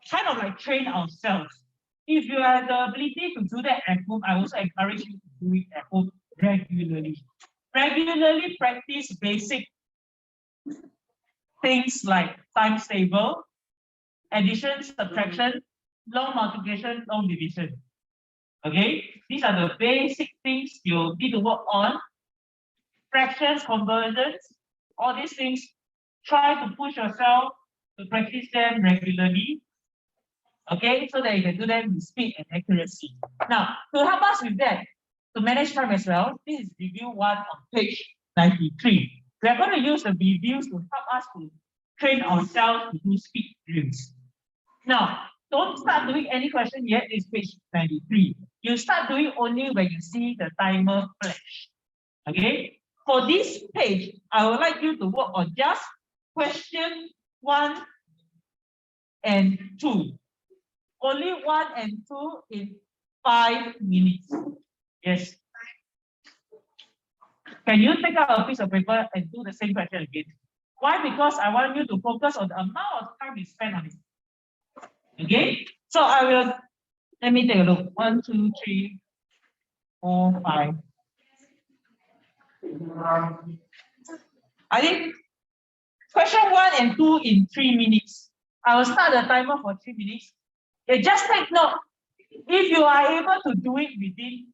kind of like train ourselves. If you have the ability to do that at home, I also encourage you to do it at home regularly. Regularly practice basic things like times table, addition, subtraction, long multiplication, long division. Okay, these are the basic things you need to work on. Fractions, conversions, all these things, try to push yourself to practice them regularly. Okay, so that you can do them with speed and accuracy. Now, to help us with that, to manage time as well, this is review 1 on page 93. We are going to use the reviews to help us to train ourselves to do speed drills. Now, don't start doing any question yet. It's page 93. You start doing only when you see the timer flash. Okay. For this page, I would like you to work on just question 1 and 2. Only 1 and 2 in 5 minutes. Yes. Can you take out a piece of paper and do the same question again? Why? Because I want you to focus on the amount of time you spend on it. Okay, so I will, let me take a look. 1, 2, 3, 4, 5. I think question 1 and 2 in 3 minutes. I will start the timer for 3 minutes. Okay, just take note. If you are able to do it within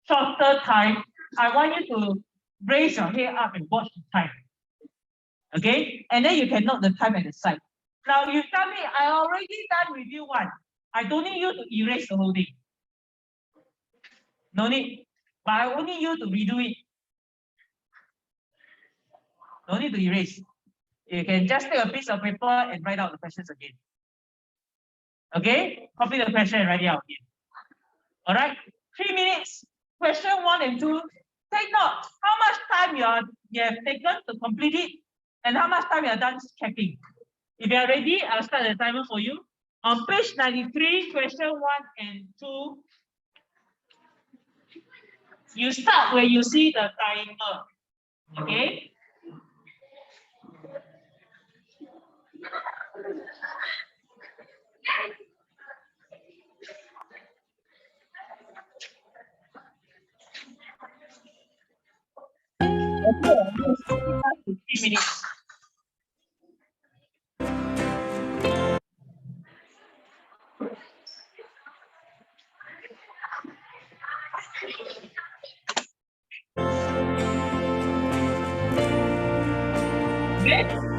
shorter time, I want you to raise your head up and watch the time. Okay, and then you can note the time at the side. Now you tell me, I already done review 1. I don't need you to erase the whole thing. No need. But I only need you to redo it. No need to erase. You can just take a piece of paper and write out the questions again. Okay? Copy the question and write it out again. All right? 3 minutes. Question 1 and 2. Take note how much time you have taken to complete it and how much time you are done checking. If you are ready, I'll start the timer for you. On page 93, question 1 and 2, you start where you see the timer. Okay? Okay, 3 minutes. Okay.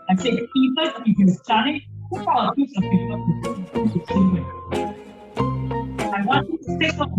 I said, even if you study, put out a piece of paper to see it. I want you to take on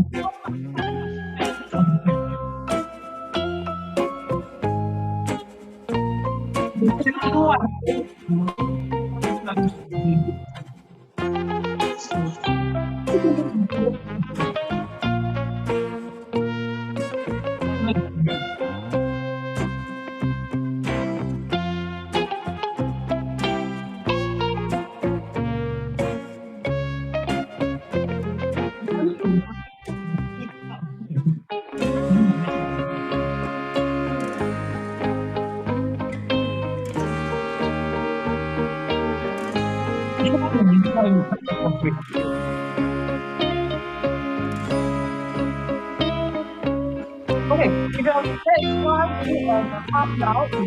Okay, if you have said 1.5 now, you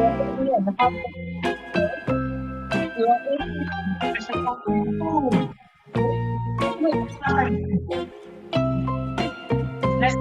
are only at the half. You are only let's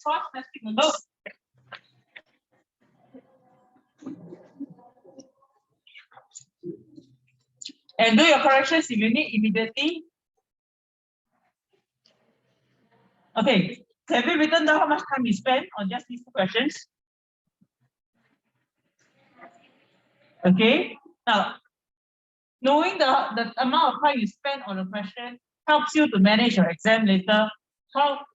fast, let's take a look. And do your corrections if you need immediately. Okay, have you written down how much time you spent on just these two questions? Okay, now knowing the amount of time you spend on a question helps you to manage your exam later. How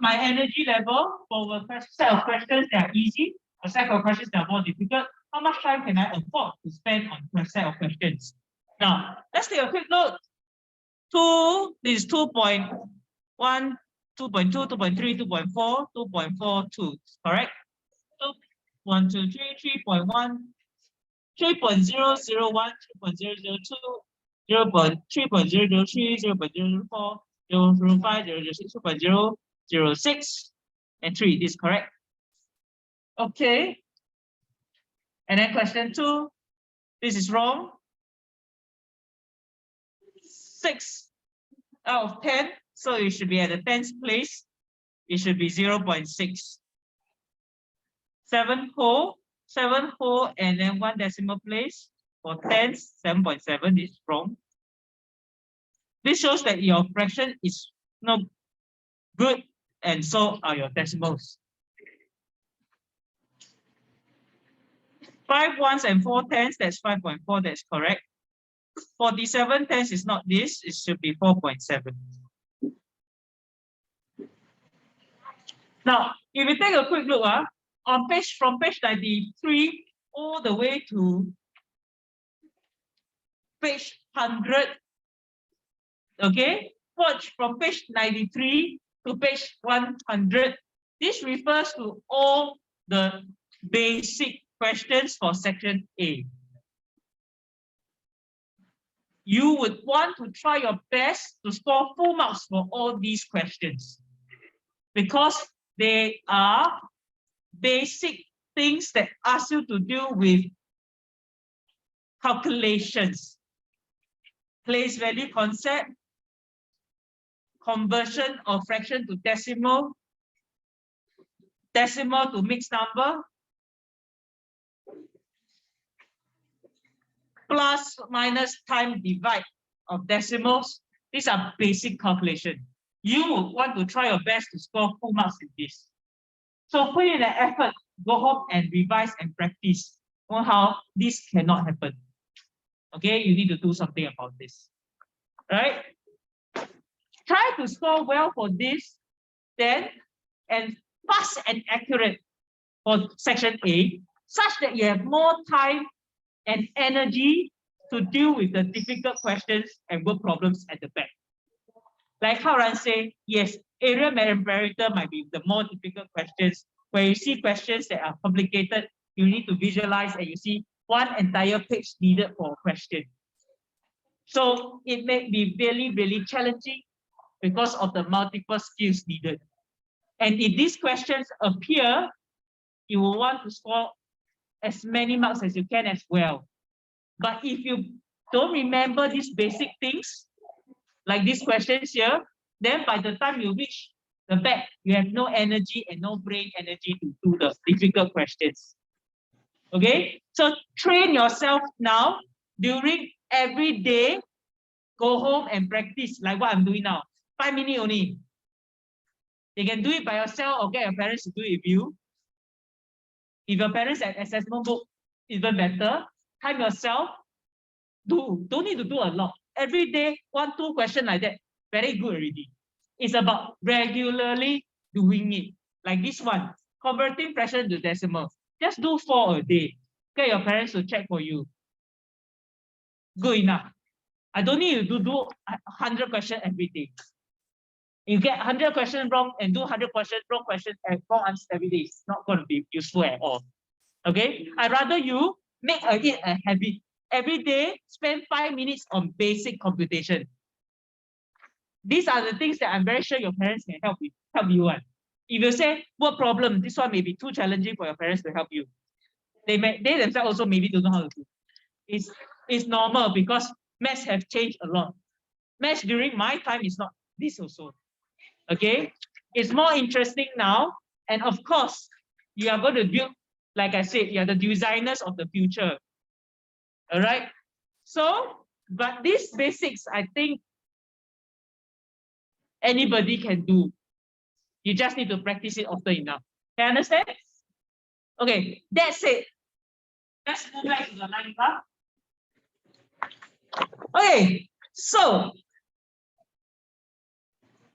my energy level for a set of questions that are easy, a set of questions that are more difficult, how much time can I afford to spend on a set of questions? Now, let's take a quick look. This is 2.1, 2.2, 2.3, 2.4, 2.42, correct? 1, 2, 3, 3.1, 3.001, 3.002, 3.003, 0.004, 0.005, 0.006, 2.006, and 3. This is correct. Okay. And then question 2. This is wrong. 6 out of 10. So it should be at the 10th place. It should be 0.6. 7 whole, and then 1 decimal place. For 10s, 7.7. This is wrong. This shows that your fraction is not good, and so are your decimals. 5 ones and 4 tens, that's 5.4, that's correct. 47 tens is not this, it should be 4.7. Now, if you take a quick look on from page 93 all the way to page 100, okay? Watch from page 93 to page 100. This refers to all the basic questions for section A. You would want to try your best to score full marks for all these questions because they are basic things that ask you to deal with calculations, place value concept, conversion of fraction to decimal, decimal to mixed number, plus minus time divide of decimals. These are basic calculation. You would want to try your best to score full marks in this. So put in an effort, go home and revise and practice on how this cannot happen. Okay, you need to do something about this. Right? Try to score well for this, then, and fast and accurate for section A, such that you have more time and energy to deal with the difficult questions and work problems at the back. Like Haoran say, yes, area and parameter might be the more difficult questions, where you see questions that are complicated, you need to visualize and you see one entire page needed for a question. So it may be really, really challenging because of the multiple skills needed. And if these questions appear, you will want to score as many marks as you can as well. But if you don't remember these basic things, like these questions here, then by the time you reach the back, you have no energy and no brain energy to do the difficult questions. Okay, so train yourself now during every day. Go home and practice like what I'm doing now. 5 minutes only. You can do it by yourself or get your parents to do it with you. If your parents have assessment book, even better. Time yourself. Don't need to do a lot. Every day, 1, 2 questions like that. Very good already. It's about regularly doing it. Like this one, converting fraction to decimal. Just do 4 a day. Get your parents to check for you. Good enough. I don't need you to do 100 questions every day. You get 100 questions wrong and do 100 questions, wrong answers every day. It's not going to be useful at all. Okay? I'd rather you make it a habit. Every day, spend 5 minutes on basic computation. These are the things that I'm very sure your parents can help you on. If you say, what problem? This one may be too challenging for your parents to help you. They themselves also maybe don't know how to do. It's normal because maths have changed a lot. Maths during my time is not this also. Okay? It's more interesting now, And of course, you are going to build, like I said, you are the designers of the future. All right. So, but these basics, I think anybody can do. You just need to practice it often enough. Can you understand? Okay, that's it. Let's move back to the line graph. Okay, so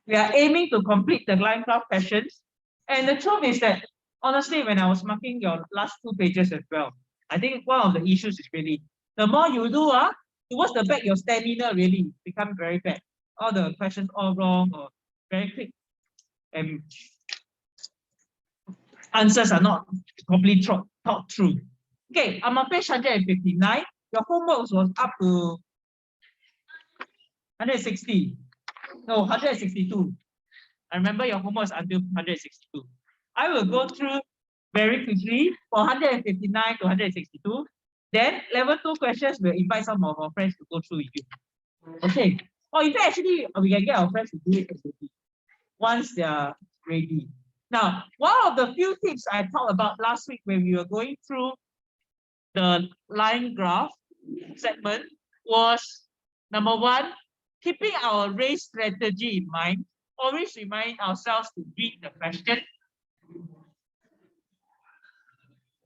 we are aiming to complete the line graph questions. And the truth is that, honestly, when I was marking your last 2 pages as well, I think one of the issues is really, the more you do, towards the back, your stamina really becomes very bad. All the questions all wrong or very quick. And answers are not completely thought through. Okay, I'm on page 159. Your homework was up to 160. No, 162. I remember your homework is until 162. I will go through very quickly for 159 to 162. Then level 2 questions, we'll invite some of our friends to go through with you. Okay. Or in fact, actually, we can get our friends to do it once they are ready. Now, one of the few tips I talked about last week when we were going through the line graph segment was, number 1, keeping our race strategy in mind. Always remind ourselves to read the question.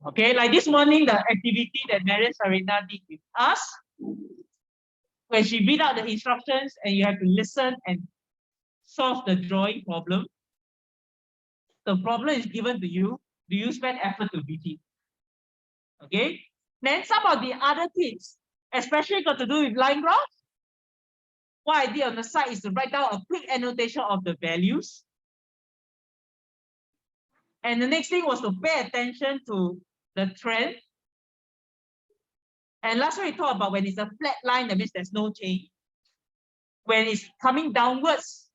Okay, like this morning, the activity that Maria Sarina did with us, when she read out the instructions and you have to listen and solve the drawing problem. The problem is given to you. Do you spend effort to read it? Okay. Then some of the other tips, especially got to do with line graph. What I did on the side is to write down a quick annotation of the values. And the next thing was to pay attention to the trend. And last week we talked about when it's a flat line, that means there's no change. When it's coming downwards,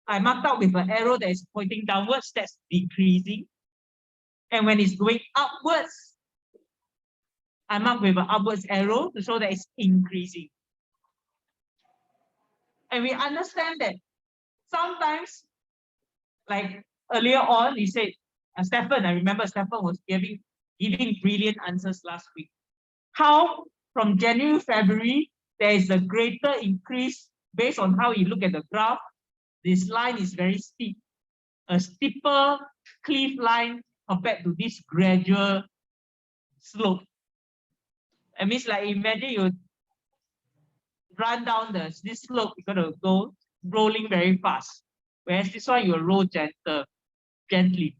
I marked out with an arrow that is pointing downwards, that's decreasing. And when it's going upwards, I mark with an upwards arrow to show that it's increasing. And we understand that sometimes, like earlier on, he said, Stefan, I remember Stefan was giving brilliant answers last week. How from January, February, there is a greater increase based on how you look at the graph. This line is very steep, a steeper cliff line compared to this gradual slope. It means like imagine you run down this slope, you're going to go rolling very fast. Whereas this one, you will roll gently.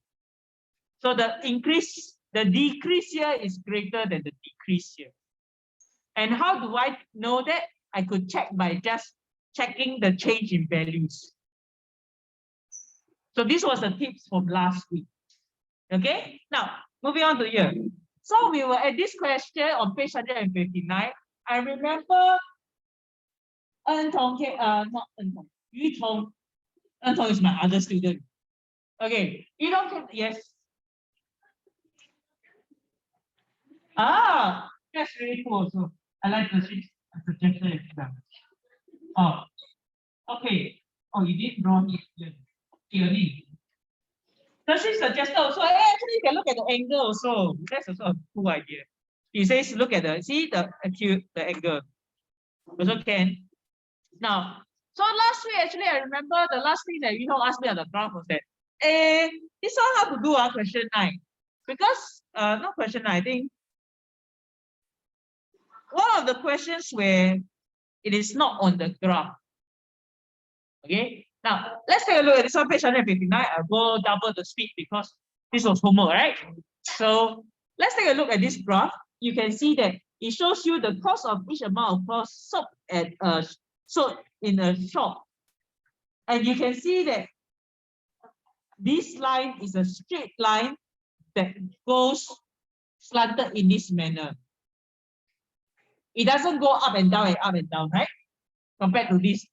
So the decrease here is greater than the decrease here. And how do I know that? I could check by just checking the change in values. So this was the tips from last week. Okay, now moving on to here. So we were at this question on page 159. I remember not Yu Tong. Tong is my other student. Okay, Yu Tong, yes. That's really cool also. I like the suggestion. Oh, okay. Oh, you did draw it clearly. Does she suggested also? Actually, you can look at the angle also. That's also a cool idea. He says, look at the angle. Also can. Now, so last week, actually, I remember the last thing that you asked me on the graph was that, this one how to do question 9. Because, not question 9, I think, one of the questions where it is not on the graph. Okay, now let's take a look at this one, page 159. I'll go double the speed because this was homework, right? So let's take a look at this graph. You can see that it shows you the cost of each amount of cost sold in a shop. And you can see that this line is a straight line that goes slanted in this manner. It doesn't go up and down, right? Compared to this.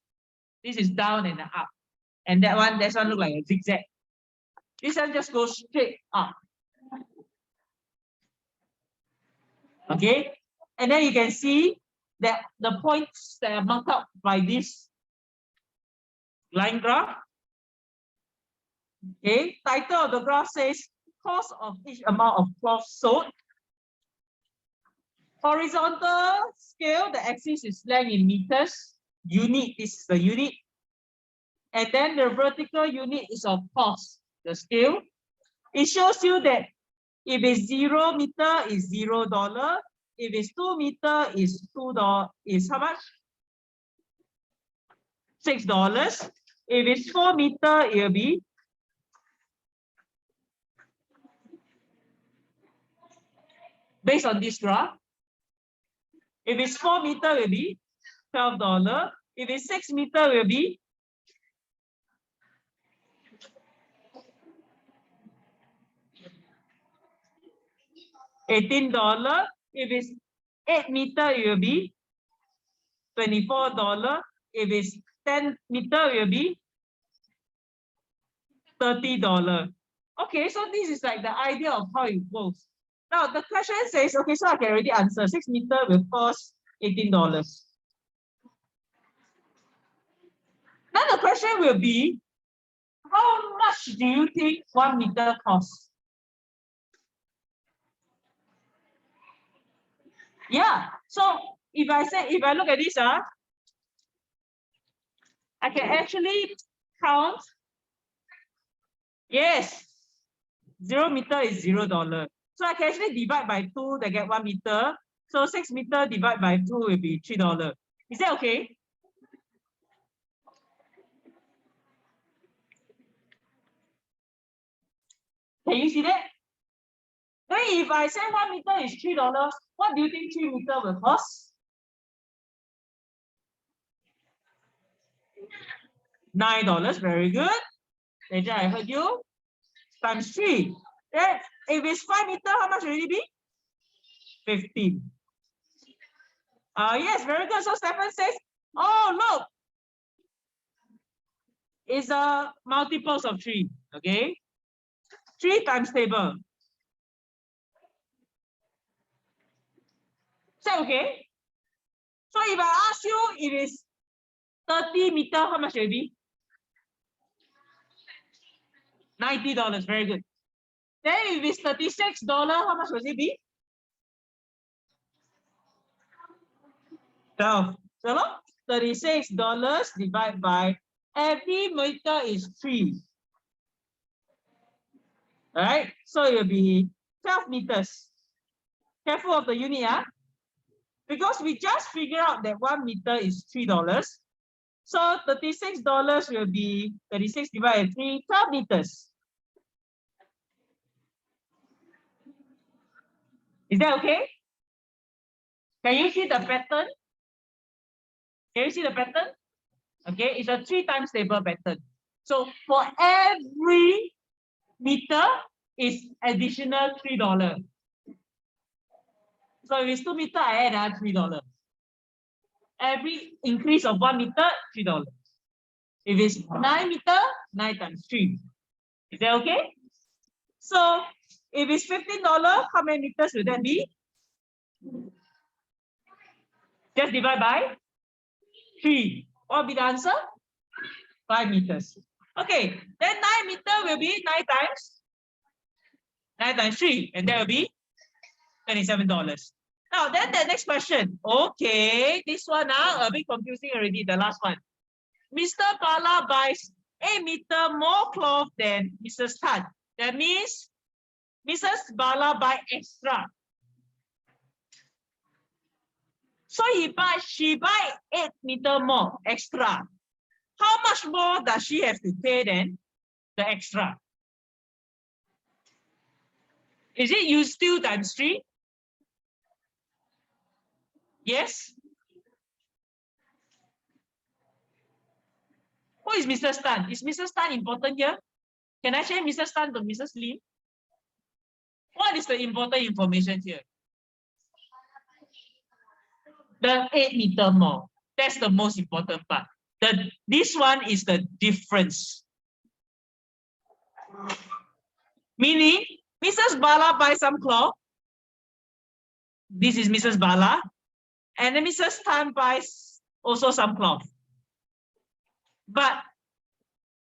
This is down and up. And that one look like a zigzag. This one just goes straight up. Okay? And then you can see that the points that are marked up by this line graph, Okay, title of the graph says cost of each amount of cloth sold. Horizontal scale, the axis is length in meters. Unit is the unit. And then the vertical unit is of cost, the scale. It shows you that if it's 0 meter is $0. If it's 2 meter is $2 is how much? $6. If it's 4 meter, it'll be based on this graph. If it's 4 meter, it will be $12. If it's 6 meter, it will be $18. If it's 8 meter, it will be $24. If it's 10 meter, it will be $30. Okay, so this is like the idea of how it goes. Now the question says, okay, so I can already answer 6 meter will cost $18. Now the question will be, how much do you think 1 meter costs? Yeah, so if I look at this, I can actually count. Yes, 0 meter is $0. So I can actually divide by 2 to get 1 meter. So 6 meter divided by 2 will be $3. Is that okay? Can you see that? Then if I say 1 meter is $3, what do you think 3 meter will cost? $9. Very good. Later I heard you. Times 3. Then if it's 5 meter, how much will it be? 15. Yes, very good. So Stephen says, oh look, it's a multiples of 3. Okay, 3 times table. Is that okay? So if I ask you, it is 30 meter, how much will it be? $90. Very good. Then if it's $36, how much will it be? 12. So $36 divided by every meter is 3. All right, so it will be 12 meters. Careful of the unit, yeah? Because we just figured out that 1 meter is $3. So $36 will be 36 divided by 3, 12 meters. Is that okay? Can you see the pattern? Can you see the pattern? Okay, it's a 3 times table pattern. So for every meter is additional $3. So if it's 2 meter, I add another $3. Every increase of 1 meter, $3. If it's 9 meter, 9 times 3. Is that okay? So if it's $15, how many meters will that be? Just divide by 3. What will be the answer? 5 meters. Okay, then 9 meter will be 9 times 3, and that will be $27. Now, then the next question. Okay, this one a bit confusing already, the last one. Mr. Bala buys 8 meter more cloth than Mrs. Tan. That means Mrs. Bala buy extra. So she buy 8 meter more extra. How much more does she have to pay than the extra? Is it you still times 3? Yes. Who is Mrs. Tan? Is Mrs. Tan important here? Can I change Mrs. Tan to Mrs. Lim? What is the important information here? The 8 meter more. That's the most important part. This one is the difference. Meaning, Mrs. Bala buys some cloth. This is Mrs. Bala. And then Mrs. Tan buys also some cloth. But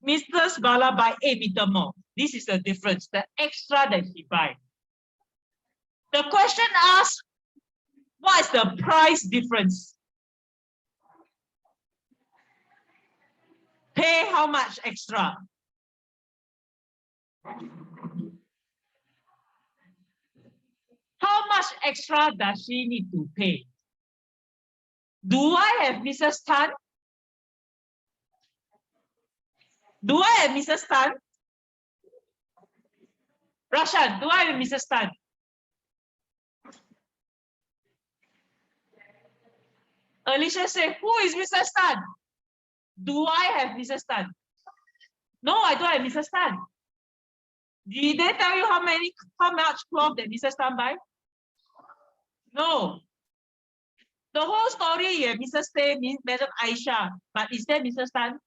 Mrs. Bala buy 8 meter more. This is the difference, the extra that she buy. The question asks, what is the price difference? Pay how much extra? How much extra does she need to pay? Do I have Mrs. Tan? Do I have Mrs. Tan? Rashan, do I have Mrs. Tan? Alicia say, who is Mrs. Tan? Do I have Mrs. Tan? No, I don't have Mrs. Tan. Did they tell you how much cloth that Mrs. Tan buy? No. The whole story, yeah, Mrs. Tay, Madam Aisha, but is there Mrs. Tan?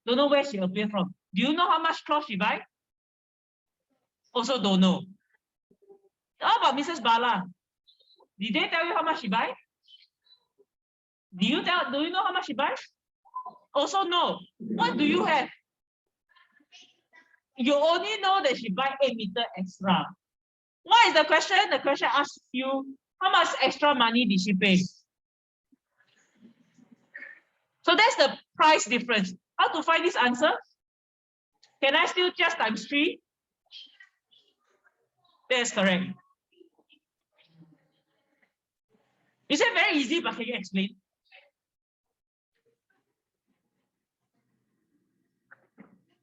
Don't know where she appeared from. Do you know how much cloth she buy? Also don't know. How about Mrs. Bala? Did they tell you how much she buy? Do you know how much she buy? Also no. What do you have? You only know that she buy 8 meter extra. What is the question? The question asks you, how much extra money did she pay? So that's the price difference. How to find this answer? Can I still just times 3? That's correct. You said very easy, but can you explain?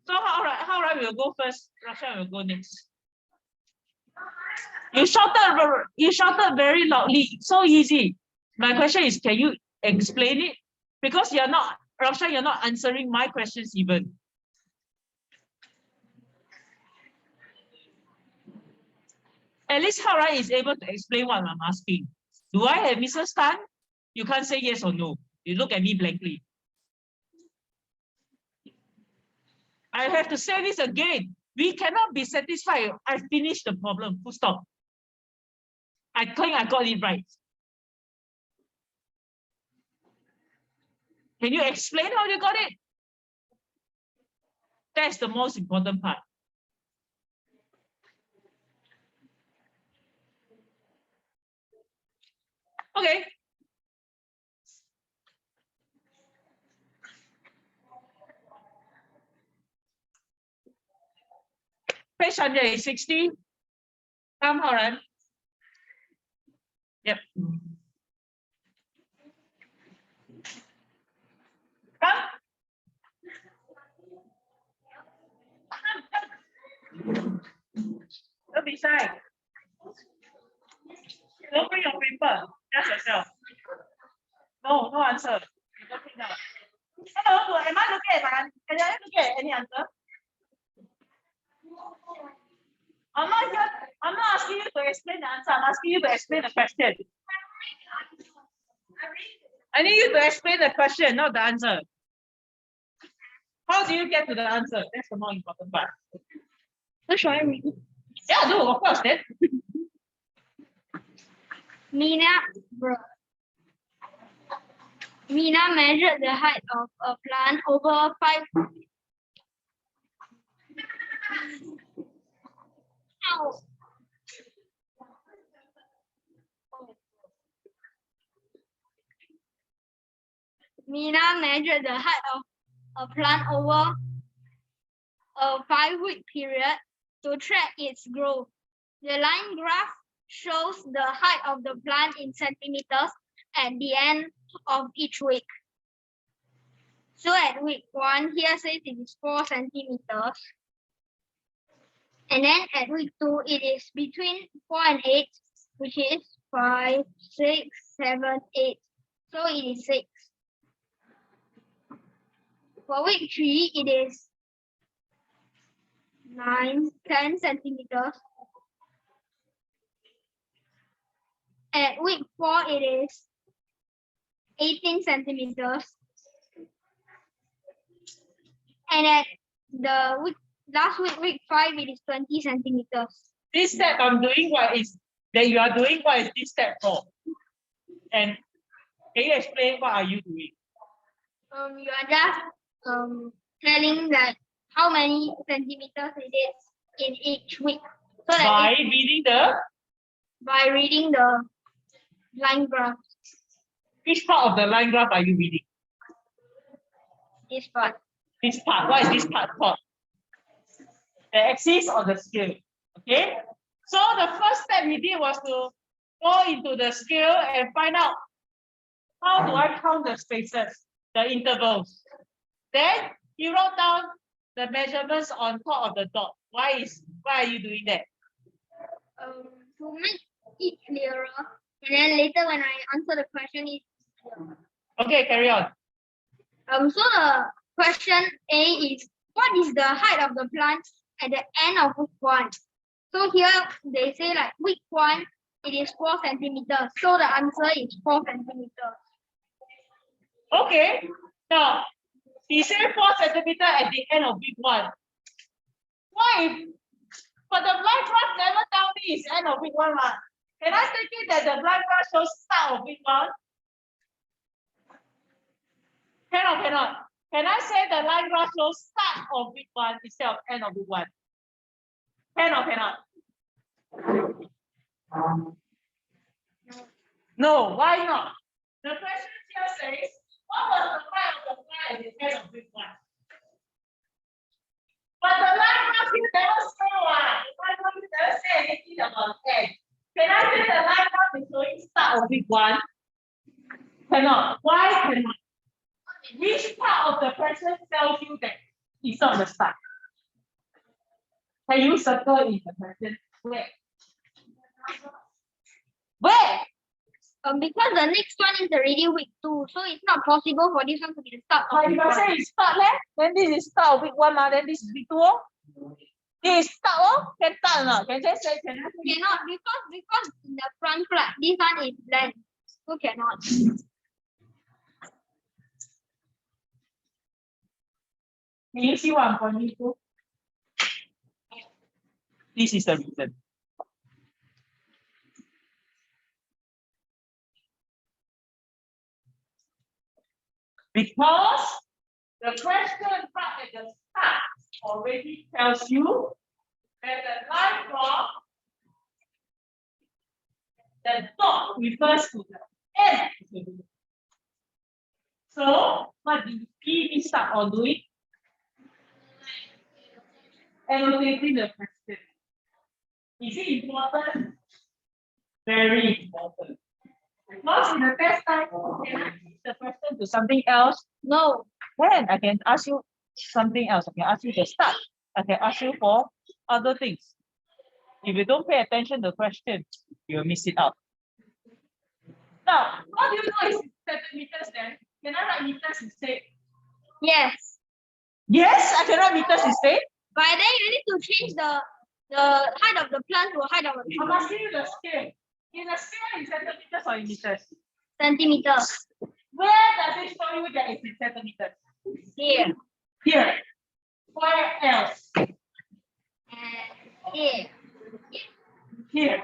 So Haoran will go first. Rasha will go next. You shouted very loudly. So easy. My question is, can you explain it? Because you're not, Rasha, you're not answering my questions even. At least Haoran is able to explain what I'm asking. Do I have Mrs. Tan? You can't say yes or no. You look at me blankly. I have to say this again. We cannot be satisfied. I finished the problem. Full stop. I think I got it right. Can you explain how you got it? That's the most important part. Okay. Page 160. Come, Haoran. Yep. Come. Don't be shy. Don't bring your paper. Just yourself. No, no answer. You don't bring that. Hello, am I looking at my answer? Can I look at any answer? I'm not asking you to explain the answer. I'm asking you to explain the question. I need you to explain the question, not the answer. How do you get to the answer? That's the more important part. So should I read it? Yeah, do, of course. Then. Mina measured the height of a plant over 5. Ow. Mina measured the height of a plant over a 5-week period to track its growth. The line graph shows the height of the plant in centimeters at the end of each week. So at week 1, here says it is 4 centimeters. And then at week 2, it is between 4 and 8, which is 5, 6, 7, 8. So it is 6. For week 3, it is 9, 10 centimeters. At week 4, it is 18 centimeters. And at the last week, week 5, it is 20 centimeters. This step I'm doing, what is that you are doing? What is this step for? And can you explain what are you doing? You are just telling that how many centimeters it is in each week. So that By it- reading the line graph, which part of the line graph are you reading? this part. This part. What is this part called? The axis or the scale? Okay. So the first step we did was to go into the scale and find out how do I count the spaces, the intervals. Then you wrote down the measurements on top of the dot. Why are you doing that? To make it clearer, and then later when I answer the question, it's clearer. Okay, carry on. So the question A is, what is the height of the plant at the end of week 1? So here they say like week 1, it is 4 centimeters. So the answer is 4 centimeters. Okay. Now, he said 4 centimeters at the end of week 1. Why? But the line graph never tell me it's end of week 1. Can I take it that the line graph shows start of week 1? Cannot. Can I say the line graph shows start of week 1 instead of end of week 1? Cannot. No, why not? The question here says, what was the height of the plant at the end of week 1? But the line graph here never say what. The line graph here never say anything about end. Can I say the line graph is showing start of week 1? Cannot. Why cannot? Which part of the question tells you that it's not the start? Can you circle in the question? Where? Because the next one is already week 2, so it's not possible for this one to be the start of But week if I 1. say it's start leh, then this is start of week 1 then this is week 2 This is start can start or not? Can just say cannot? Cannot, because in the front part, this one is length, so cannot. Can you see what I'm pointing to? This is the reason. Because the question part at the start already tells you that the line graph, the dot refers to the end. So what did we start on doing? Annotating the question. Is it important? Very important. Because in the test time, can I change the question to something else? No. Then I can ask you something else. I can ask you the start. I can ask you for other things. If you don't pay attention to the question, you will miss it out. Now, how do you know it's centimeters then? Can I write meters instead? Yes. Yes, I can write meters instead. But then you need to change the height of the plant to height of the I'm plant. asking you the scale. In the scale in centimeters or in meters? Centimeters. Where does it show you that it's in centimeters? Here. Here. Where else? And here. Here.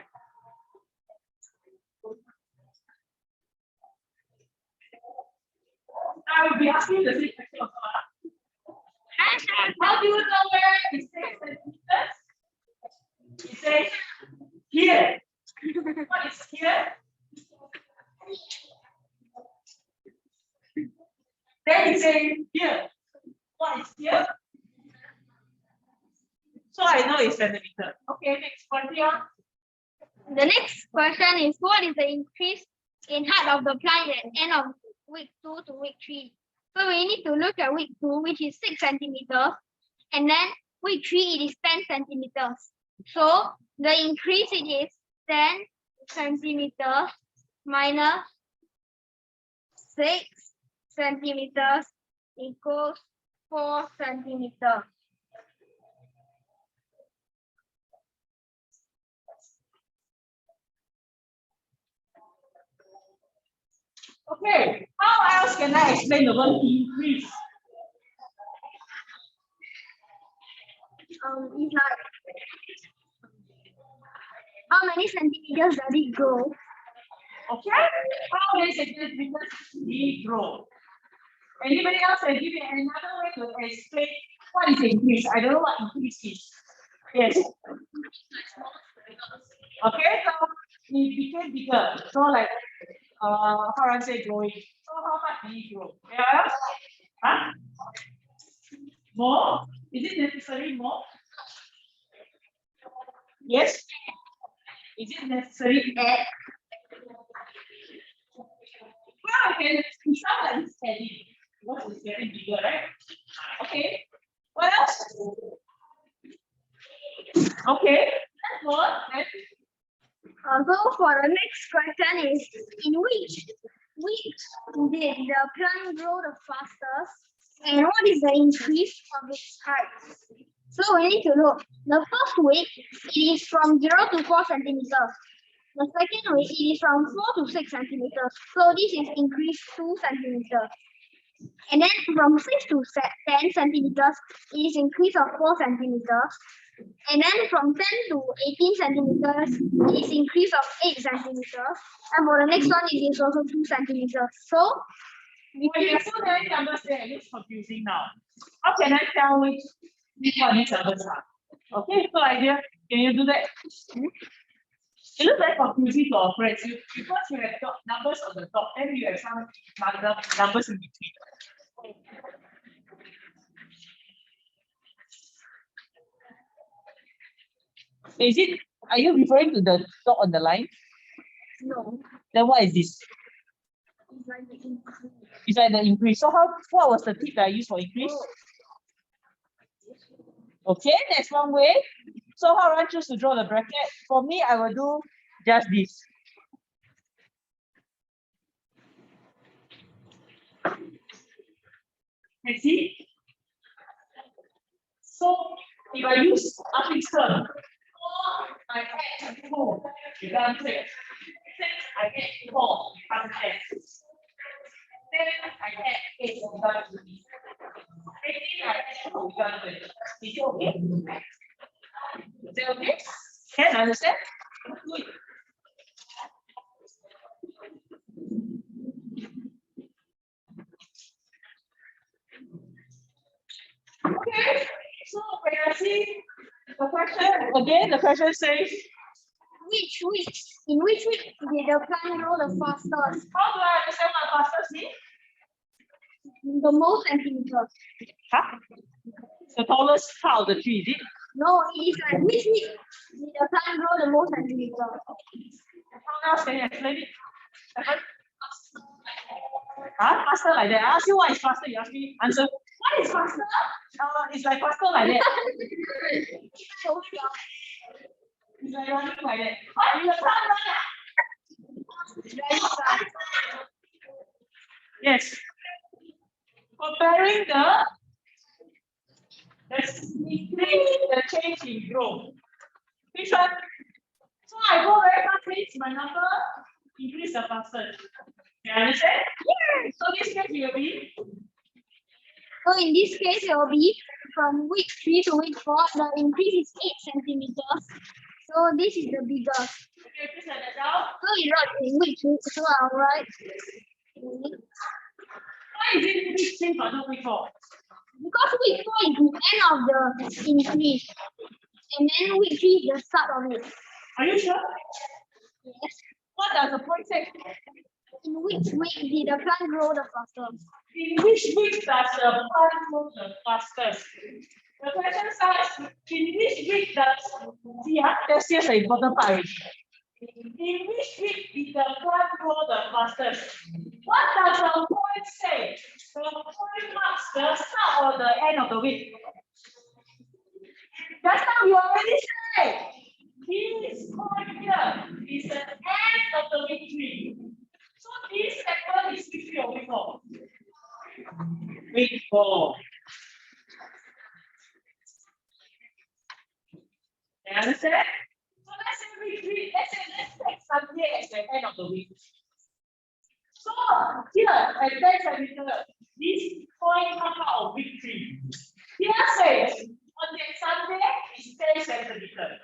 I will be asking you the same question also. How do you know where it says centimeters? It says here. What is here? Then it says here. What is here? So I know it's centimeter. Okay, next question. The next question is, what is the increase in height of the plant at end of week 2 to week 3? So we need to look at week 2, which is 6 centimeters, and then week 3 it is 10 centimeters. So the increase it is 10 centimeters minus 6 centimeters equals 4 centimeters. Okay, how else can I explain the word increase? It's like, how many centimeters does it grow? Okay, how many centimeters did it grow? Anybody else can give me another way to explain What is increase? I don't know what increase is. Yes. Okay, so it became bigger. So like Haoran said growing. So how much did it grow? Yeah. Huh? More? Is it necessary more? Yes. Is it necessary add? Well, okay, someone is adding because it's getting bigger, right? Okay. What else? Okay. That's what. So for the next question is, in which did the plant grow the fastest, and what is the increase of its height? So we need to look. The first week it is from 0 to 4 centimeters. The second week it is from 4 to 6 centimeters. So this is increased 2 centimeters. And then from 6 to 10 centimeters it is increase of 4 centimeters. And then from 10 to 18 centimeters, it is increase of 8 centimeters. And for the next one, it is also 2 centimeters. So, there are so many numbers there, it's confusing now. How can I tell which one these numbers are? Okay, so idea, can you do that? It looks very confusing to our friends. Because you have numbers on the top, and you have some numbers in between. Is it? Are you referring to the dot on the line? no. Then what is this? It's like the increase. It's like the increase. So what was the tip that I used for increase? Okay, that's one way. So how do I choose to draw the bracket? For me, I will do just this. You see? So if I use Afik's term, 4, I add 4, become 6. 6, I add 4, become 10. Then I add 8, become 20. 18, I add 2, become 20. Is it okay? Is that okay? Can I understand? Good. Okay, so when I see the question, again, the question says, In which week did the plant grow the fastest? how do I understand what fastest means? The most centimeters. Huh? The tallest part of the tree, is it? No, it is like which week did the plant grow the most centimeters? How else can you explain it? Huh? Faster like that. I ask you what is faster, you ask me answer. What is faster? It's like faster like that. It's like running like that. What is the fast? Yes. Comparing the change in growth. Which one? So I go very fast, means my number increase the fastest. You understand? Yes. So this case will be. So in this case, it will be from week 3 to week 4. The increase is 8 centimeters. So this is the biggest. Okay, please write that down. So you wrote in week 2. So I'll write. Why is it week 3 but not week 4? Because week 4 is the end of the increase. And then week 3 is the start of it. Are you sure? Yes. What does the point say? In which week did the plant grow the fastest? In which week does the plant grow the fastest? The question says, in which week does, see, that's just the important part. In which week did the plant grow the fastest? What does the point say? The point marks the start or the end of the week. Just now you already said, this point here is the end of the week 3. So this segment is week 3 or week 4? Week 4. You understand? So let's say week 3, let's take Sunday as the end of the week. So here at 10 centimeters, this point comes out of week 3. Here says on that Sunday is 10 centimeters.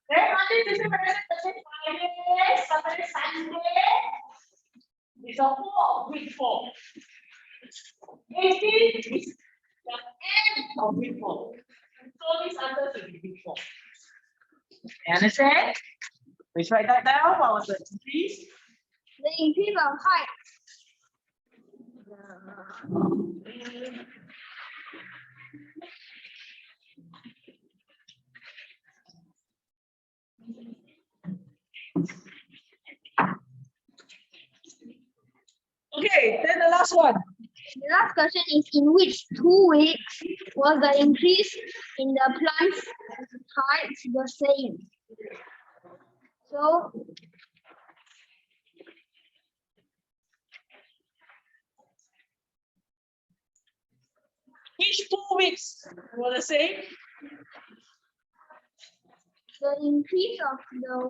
Then Monday, Tuesday, Wednesday, Thursday, Friday, Saturday, Sunday. It's a whole of week 4. 18 is the end of week 4. So this answer should be week 4. You understand? Let's write that down. What was the increase? The increase of height. Okay, then the last one. The last question is, in which 2 weeks was the increase in the plant's height the same? So Which 2 weeks were the same? the increase of the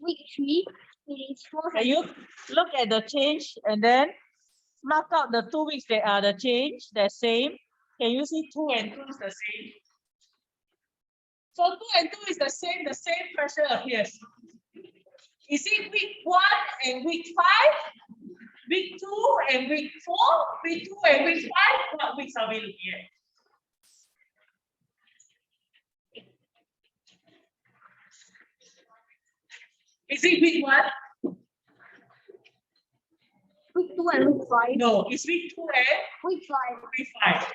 week 3 is 4. Can you look at the change and then mark out the 2 weeks that are the change, the same? Can you see 2 and 2 is the same? So 2 and 2 is the same pressure appears. Is it week 1 and week 5? Week 2 and week 4? Week 2 and week 5? What weeks are we looking at? Is it week 1? Week 2 and week 5. No, it's week 2 and Week 5. week 5.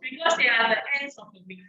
Because they are the ends of the week.